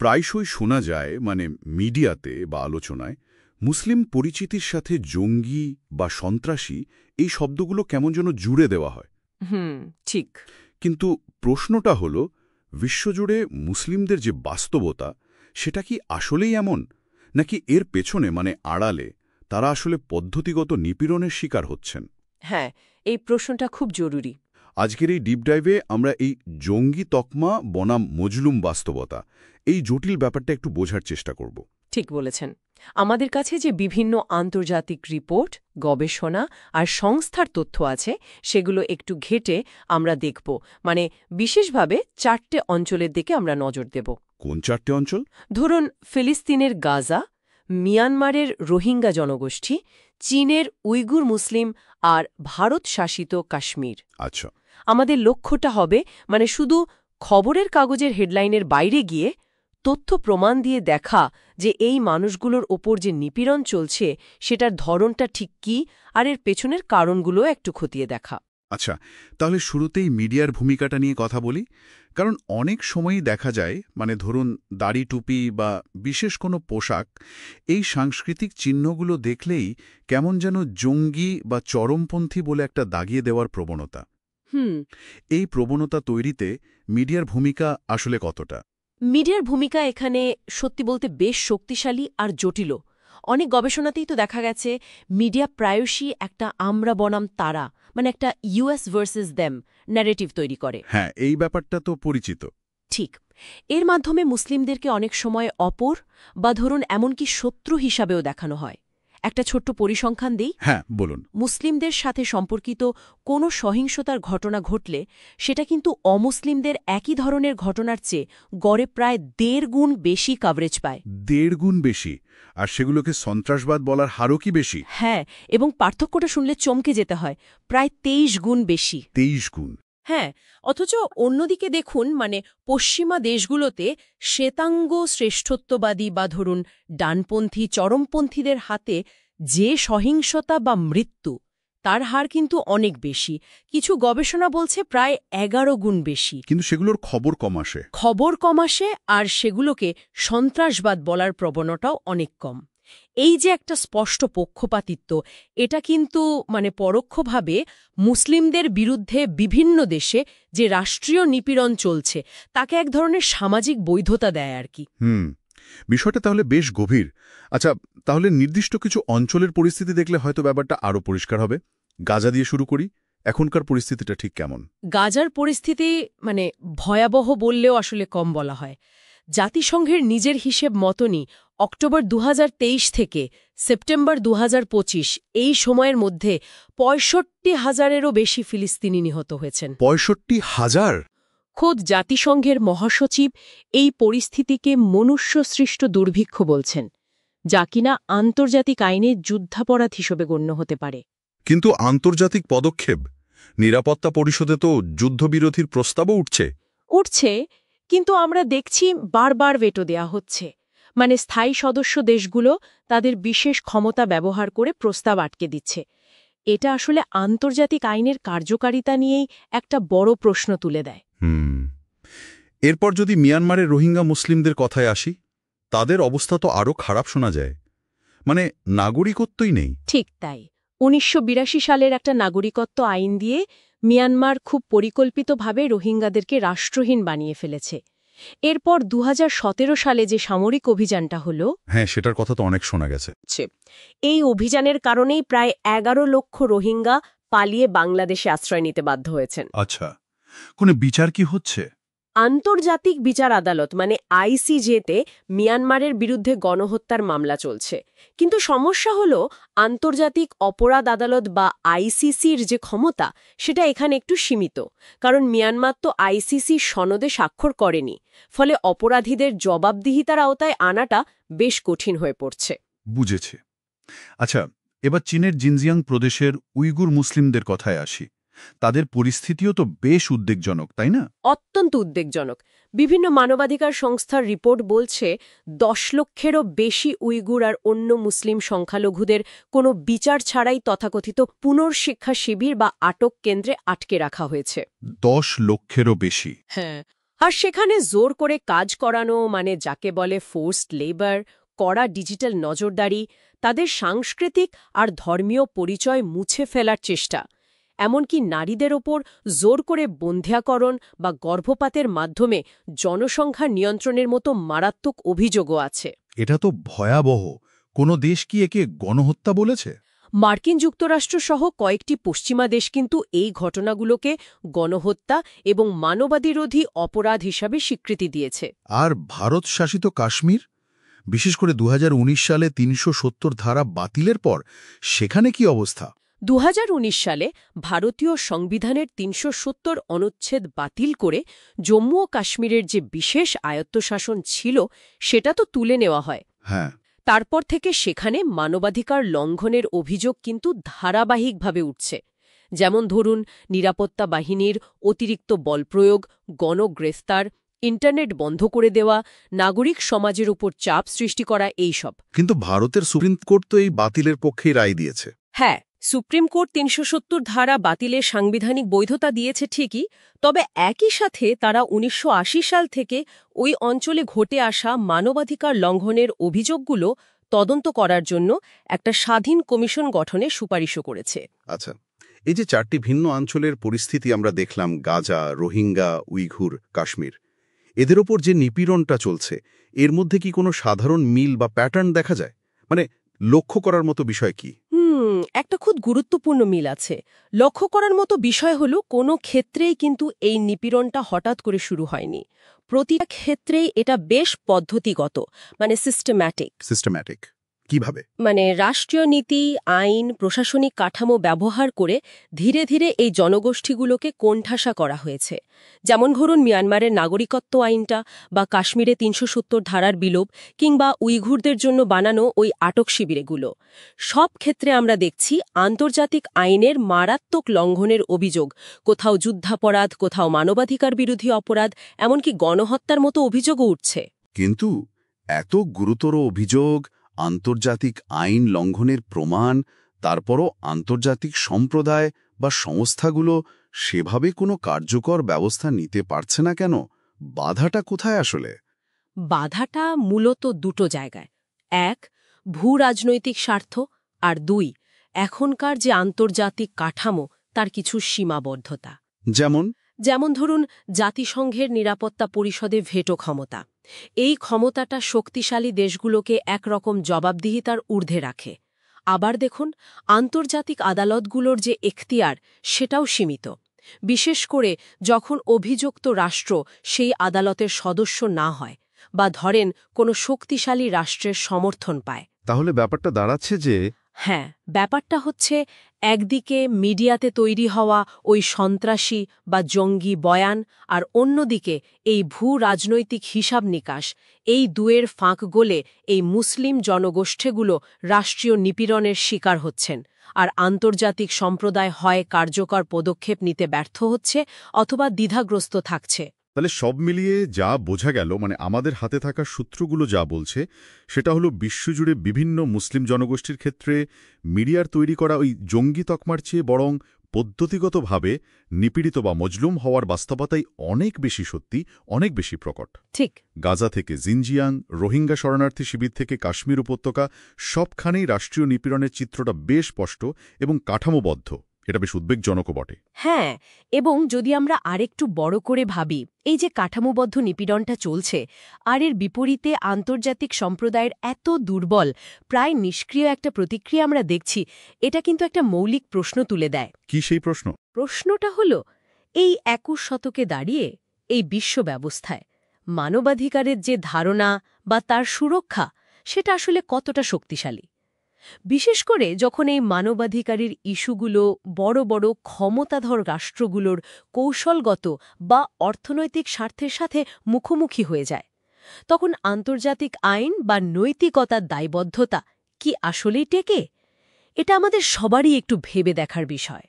প্রায়শই শোনা যায় মিডিয়াতে বা আলোচনায় মুসলিম পরিচিতির সাথে জঙ্গি বা সন্ত্রাসী এই শব্দগুলো কেমন যেন জুড়ে দেওয়া হয়। ঠিক। কিন্তু প্রশ্নটা হলো, বিশ্বজুড়ে মুসলিমদের যে বাস্তবতা সেটা কি আসলেই এমন, নাকি এর পেছনে আড়ালে তারা আসলে পদ্ধতিগত নিপীড়নের শিকার হচ্ছেন? হ্যাঁ, এই প্রশ্নটা খুব জরুরি। আজকের এই ডিপ ডাইভে আমরা এই জঙ্গি তকমা বনাম মজলুম বাস্তবতা, এই জটিল ব্যাপারটা একটু বোঝার চেষ্টা করব। ঠিক বলেছেন। আমাদের কাছে যে বিভিন্ন আন্তর্জাতিক রিপোর্ট, গবেষণা আর সংস্থার তথ্য আছে সেগুলো একটু ঘেটে আমরা দেখব। বিশেষভাবে 4টে অঞ্চলের দিকে আমরা নজর দেব। কোন 4টে অঞ্চল? ধরুন, ফিলিস্তিনের গাজা, মিয়ানমারের রোহিঙ্গা জনগোষ্ঠী, চীনের উইগুর মুসলিম আর ভারত শাসিত কাশ্মীর। আচ্ছা। আমাদের লক্ষ্যটা হবে শুধু খবরের কাগজের হেডলাইনের বাইরে গিয়ে তথ্য প্রমাণ দিয়ে দেখা যে এই মানুষগুলোর ওপর যে নিপীড়ন চলছে সেটার ধরনটা ঠিক কী আর এর পেছনের কারণগুলো একটু খতিয়ে দেখা। আচ্ছা, তাহলে শুরুতেই মিডিয়ার ভূমিকাটা নিয়ে কথা বলি। কারণ অনেক সময়ই দেখা যায় ধরুন দাড়ি টুপি বা বিশেষ কোনো পোশাক, এই সাংস্কৃতিক চিহ্নগুলো দেখলেই কেমন যেন জঙ্গি বা চরমপন্থী বলে একটা দাগিয়ে দেওয়ার প্রবণতা। এই প্রবণতা তৈরিতে মিডিয়ার ভূমিকা আসলে কতটা? মিডিয়ার ভূমিকা এখানে সত্যি বলতে বেশ শক্তিশালী আর জটিলও। অনেক গবেষণাতেই তো দেখা গেছে মিডিয়া প্রায়শই একটা আমরা বনাম তারা, একটা ইউএস ভার্সেস দেম ন্যারেটিভ তৈরি করে। হ্যাঁ, এই ব্যাপারটা তো পরিচিত। ঠিক। এর মাধ্যমে মুসলিমদেরকে অনেক সময় অপর বা ধরুন এমনকি শত্রু হিসাবেও দেখানো হয়। একটা ছোট্ট পরিসংখ্যান দেই। হ্যাঁ, বলুন। মুসলিমদের সাথে সম্পর্কিত কোনো সহিংসতার ঘটনা ঘটলে সেটা কিন্তু অমুসলিমদের একই ধরনের ঘটনার চেয়ে গড়ে প্রায় 1.5 গুণ বেশি কভারেজ পায়। 1.5 গুণ বেশি? আর সেগুলোকে সন্ত্রাসবাদ বলার হারও কি বেশি? হ্যাঁ, এবং পার্থক্যটা শুনলে চমকে যেতে হয়, প্রায় 23 গুণ বেশি। 23 গুণ? হ্যাঁ, অথচ অন্যদিকে দেখুন পশ্চিমা দেশগুলোতে শ্বেতাঙ্গ শ্রেষ্ঠত্ববাদী বা ধরুন ডানপন্থী চরমপন্থীদের হাতে যে সহিংসতা বা মৃত্যু, তার হার কিন্তু অনেক বেশি। কিছু গবেষণা বলছে প্রায় 11 গুণ বেশি। কিন্তু সেগুলোর খবর কম আসে। আর সেগুলোকে সন্ত্রাসবাদ বলার প্রবণতাও অনেক কম। এই যে একটা স্পষ্ট পক্ষপাতিত্ব, এটা কিন্তু পরোক্ষভাবে মুসলিমদের বিরুদ্ধে বিভিন্ন দেশে যে রাষ্ট্রীয় নিপীড়ন চলছে তাকে এক ধরনের সামাজিক বৈধতা দেয় আর কি। বিষয়টা তাহলে বেশ গভীর। আচ্ছা, তাহলে নির্দিষ্ট কিছু অঞ্চলের পরিস্থিতি দেখলে হয়তো ব্যাপারটা আরও পরিষ্কার হবে। গাজা দিয়ে শুরু করি। এখনকার পরিস্থিতিটা ঠিক কেমন? গাজার পরিস্থিতি ভয়াবহ বললেও আসলে কম বলা হয়। জাতিসংঘের নিজের হিসেব মতনই অক্টোবর 2023 থেকে সেপ্টেম্বর 2025 এই সময়ের মধ্যে 65,000-এরও বেশি ফিলিস্তিনি নিহত হয়েছেন। 65,000? খোদ জাতিসংঘের মহাসচিব এই পরিস্থিতিকে মনুষ্যসৃষ্ট দুর্ভিক্ষ বলছেন, যা কিনা আন্তর্জাতিক আইনে যুদ্ধাপরাধ হিসেবে গণ্য হতে পারে। কিন্তু আন্তর্জাতিক পদক্ষেপ, নিরাপত্তা পরিষদে তো যুদ্ধবিরতির প্রস্তাবও উঠছে, কিন্তু আমরা দেখছি বারবার ভেটো দেয়া হচ্ছে। স্থায়ী সদস্য দেশগুলো তাদের বিশেষ ক্ষমতা ব্যবহার করে প্রস্তাব আটকে দিচ্ছে। এটা আসলে আন্তর্জাতিক আইনের কার্যকারিতা নিয়েই একটা বড় প্রশ্ন তুলে দেয়। এরপর যদি মিয়ানমারের রোহিঙ্গা মুসলিমদের কথায় আসি, তাদের অবস্থা তো আরও খারাপ শোনা যায়। নাগরিকত্বই নেই। ঠিক তাই। 1982 সালের একটা নাগরিকত্ব আইন দিয়ে মিয়ানমার খুব পরিকল্পিতভাবে রোহিঙ্গাদেরকে রাষ্ট্রহীন বানিয়ে ফেলেছে। এরপর 2017 সালে যে সামরিক অভিযানটা হলো, হ্যাঁ, সেটার কথা তো অনেক শোনা গেছে। এই অভিযানের কারণেই প্রায় 11 লক্ষ রোহিঙ্গা পালিয়ে বাংলাদেশে আশ্রয় নিতে বাধ্য হয়েছেন। আচ্ছা, কোনো বিচার কি হচ্ছে? আন্তর্জাতিক বিচার আদালত আইসিজেতে মিয়ানমারের বিরুদ্ধে গণহত্যার মামলা চলছে। কিন্তু সমস্যা হলো আন্তর্জাতিক অপরাধ আদালত বা আইসিসির যে ক্ষমতা সেটা এখানে একটু সীমিত। কারণ মিয়ানমার তো আইসিসির সনদে স্বাক্ষর করেনি, ফলে অপরাধীদের জবাবদিহিতার আওতায় আনাটা বেশ কঠিন হয়ে পড়ছে। বুঝেছি। আচ্ছা, এবার চীনের জিনজিয়াং প্রদেশের উইগুর মুসলিমদের কথায় আসি। তাদের পরিস্থিতিও তো বেশ উদ্বেগজনক, তাই না? অত্যন্ত উদ্বেগজনক। বিভিন্ন মানবাধিকার সংস্থার রিপোর্ট বলছে 10 লক্ষেরও বেশি উইগুর আর অন্য মুসলিম সংখ্যালঘুদের কোনো বিচার ছাড়াই তথাকথিত পুনর্শিক্ষা শিবির বা আটক কেন্দ্রে আটকে রাখা হয়েছে। 10 লক্ষেরও বেশি? হ্যাঁ, আর সেখানে জোর করে কাজ করানো, মানে যাকে বলে ফোর্সড লেবার, কড়া ডিজিটাল নজরদারি, তাদের সাংস্কৃতিক আর ধর্মীয় পরিচয় মুছে ফেলার চেষ্টা, এমনকি নারীদের ওপর জোর করে বন্ধ্যাকরণ বা গর্ভপাতের মাধ্যমে জনসংখ্যা নিয়ন্ত্রণের মতো মারাত্মক অভিযোগও আছে। এটা তো ভয়াবহ। কোনো দেশ কি একে গণহত্যা বলেছে? মার্কিন যুক্তরাষ্ট্র সহ কয়েকটি পশ্চিমা দেশ কিন্তু এই ঘটনাগুলোকে গণহত্যা এবং মানবাধিরোধী অপরাধ হিসাবে স্বীকৃতি দিয়েছে। আর ভারত শাসিত কাশ্মীর, বিশেষ করে 2019 সালে 370 ধারা বাতিলের পর সেখানে কি অবস্থা? 2019 সালে ভারতীয় সংবিধানের 370 অনুচ্ছেদ বাতিল করে জম্মু ও কাশ্মীরের যে বিশেষ আয়ত্তশাসন ছিল সেটা তো তুলে নেওয়া হয়। হ্যাঁ। তারপর থেকে সেখানে মানবাধিকার লঙ্ঘনের অভিযোগ কিন্তু ধারাবাহিকভাবে উঠছে। যেমন ধরুন, নিরাপত্তা বাহিনীর অতিরিক্ত বলপ্রয়োগ, গণগ্রেফতার, ইন্টারনেট বন্ধ করে দেওয়া, নাগরিক সমাজের উপর চাপ সৃষ্টি করা, এইসব। কিন্তু ভারতের সুপ্রিম কোর্ট তো এই বাতিলের পক্ষেই রায় দিয়েছে। হ্যাঁ, সুপ্রিম কোর্ট 370 ধারা বাতিলের সাংবিধানিক বৈধতা দিয়েছে ঠিকই, তবে একই সাথে তারা 1980 সাল থেকে ওই অঞ্চলে ঘটে আসা মানবাধিকার লঙ্ঘনের অভিযোগগুলো তদন্ত করার জন্য একটা স্বাধীন কমিশন গঠনের সুপারিশও করেছে। আচ্ছা, এই যে 4টি ভিন্ন অঞ্চলের পরিস্থিতি আমরা দেখলাম, গাজা, রোহিঙ্গা, উইঘুর, কাশ্মীর, এদের ওপর যে নিপীড়নটা চলছে, এর মধ্যে কি কোনো সাধারণ মিল বা প্যাটার্ন দেখা যায়? মানে লক্ষ্য করার মতো বিষয় কি? একটা খুব গুরুত্বপূর্ণ মিল আছে। লক্ষ্য করার মতো বিষয় হলো, কোনো ক্ষেত্রেই কিন্তু এই নিপীড়নটা হঠাৎ করে শুরু হয়নি। প্রতিটা ক্ষেত্রেই এটা বেশ পদ্ধতিগত, মানে সিস্টেম্যাটিক কিভাবে? মানে রাষ্ট্রীয় নীতি, আইন, প্রশাসনিক কাঠামো ব্যবহার করে ধীরে ধীরে এই জনগোষ্ঠীগুলোকে কোণঠাসা করা হয়েছে। যেমন ধরুন, মিয়ানমারের নাগরিকত্ব আইনটা, বা কাশ্মীরে 370 ধারার বিলোপ, কিংবা উইঘুরদের জন্য বানানো ওই আটক শিবিরগুলো। সব ক্ষেত্রে আমরা দেখছি আন্তর্জাতিক আইনের মারাত্মক লঙ্ঘনের অভিযোগ, কোথাও যুদ্ধাপরাধ, কোথাও মানবাধিকার বিরোধী অপরাধ, এমনকি গণহত্যার মতো অভিযোগও উঠছে। কিন্তু এত গুরুতর অভিযোগ, আন্তর্জাতিক আইন লঙ্ঘনের প্রমাণ, তারপরও আন্তর্জাতিক সম্প্রদায় বা সংস্থাগুলো সেভাবে কোনো কার্যকর ব্যবস্থা নিতে পারছে না কেন? বাধাটা কোথায় আসলে? বাধাটা মূলত দুটো জায়গায়। এক, ভূ রাজনৈতিক স্বার্থ, আর দুই, এখনকার যে আন্তর্জাতিক কাঠামো তার কিছু সীমাবদ্ধতা। যেমন ধরুন, জাতিসংঘের নিরাপত্তা পরিষদে ভেটো ক্ষমতা। এই ক্ষমতাটা শক্তিশালী দেশগুলোকে একরকম জবাবদিহিতার ঊর্ধ্বে রাখে। আবার দেখুন, আন্তর্জাতিক আদালতগুলোর যে এখতিয়ার, সেটাও সীমিত, বিশেষ করে যখন অভিযুক্ত রাষ্ট্র সেই আদালতের সদস্য না হয়, বা ধরেন কোনো শক্তিশালী রাষ্ট্রের সমর্থন পায়। তাহলে ব্যাপারটা দাঁড়াচ্ছে যে হ্যাঁ, ব্যাপারটা হচ্ছে, একদিকে মিডিয়াতে তৈরি হওয়া ওই সন্ত্রাসী বা জঙ্গি বয়ান, আর অন্যদিকে এই ভূ রাজনৈতিক হিসাব নিকাশ, এই দুয়ের ফাঁক গলে এই মুসলিম জনগোষ্ঠীগুলো রাষ্ট্রীয় নিপীড়নের শিকার হচ্ছেন, আর আন্তর্জাতিক সম্প্রদায় হয় কার্যকর পদক্ষেপ নিতে ব্যর্থ হচ্ছে অথবা দ্বিধাগ্রস্ত থাকছে। তাহলে সব মিলিয়ে যা বোঝা গেল, মানে আমাদের হাতে থাকা সূত্রগুলো যা বলছে, সেটা হলো বিশ্বজুড়ে বিভিন্ন মুসলিম জনগোষ্ঠীর ক্ষেত্রে মিডিয়ার তৈরি করা ওই জঙ্গি তকমার চেয়ে বরং পদ্ধতিগতভাবে নিপীড়িত বা মজলুম হওয়ার বাস্তবতাই অনেক বেশি সত্যি, অনেক বেশি প্রকট। ঠিক। গাজা থেকে জিনজিয়াং, রোহিঙ্গা শরণার্থী শিবির থেকে কাশ্মীর উপত্যকা, সবখানেই রাষ্ট্রীয় নিপীড়নের চিত্রটা বেশ স্পষ্ট এবং কাঠামোবদ্ধ। এটা বেশ উদ্বেগজনকও বটে। হ্যাঁ, এবং যদি আমরা আরেকটু বড় করে ভাবি, এই যে কাঠামোবদ্ধ নিপীড়নটা চলছে, আর এর বিপরীতে আন্তর্জাতিক সম্প্রদায়ের এত দুর্বল, প্রায় নিষ্ক্রিয় একটা প্রতিক্রিয়া আমরা দেখছি, এটা কিন্তু একটা মৌলিক প্রশ্ন তুলে দেয়। কি সেই প্রশ্ন? প্রশ্নটা হলো, এই 21 শতকে দাঁড়িয়ে এই বিশ্ব ব্যবস্থায় মানবাধিকারের যে ধারণা বা তার সুরক্ষা, সেটা আসলে কতটা শক্তিশালী? বিশেষ করে যখন এই মানবাধিকারের ইস্যুগুলো বড় বড় ক্ষমতাধর রাষ্ট্রগুলোর কৌশলগত বা অর্থনৈতিক স্বার্থের সাথে মুখোমুখি হয়ে যায়, তখন আন্তর্জাতিক আইন বা নৈতিকতার দায়বদ্ধতা কি আসলেই টেকে? এটা আমাদের সবারই একটু ভেবে দেখার বিষয়।